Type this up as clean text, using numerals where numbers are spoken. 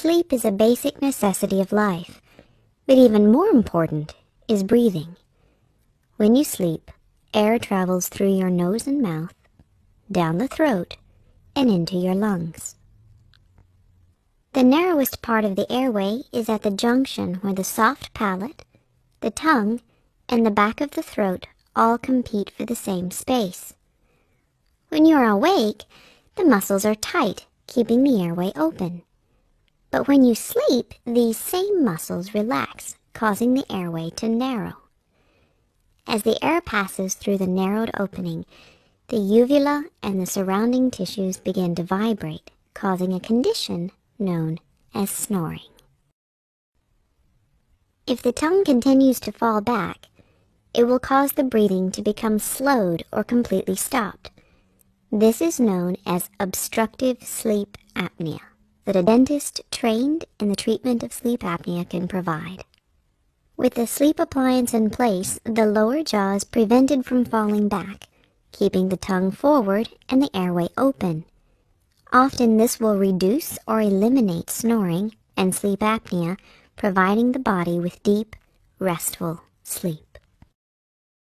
Sleep is a basic necessity of life, but even more important is breathing. When you sleep, air travels through your nose and mouth, down the throat, and into your lungs. The narrowest part of the airway is at the junction where the soft palate, the tongue, and the back of the throat all compete for the same space. When you are awake, the muscles are tight, keeping the airway open. But when you sleep, these same muscles relax, causing the airway to narrow. As the air passes through the narrowed opening, the uvula and the surrounding tissues begin to vibrate, causing a condition known as snoring. If the tongue continues to fall back, it will cause the breathing to become slowed or completely stopped. This is known as obstructive sleep apnea, that a dentist trained in the treatment of sleep apnea can provide. With the sleep appliance in place, the lower jaw is prevented from falling back, keeping the tongue forward and the airway open. Often this will reduce or eliminate snoring and sleep apnea, providing the body with deep, restful sleep.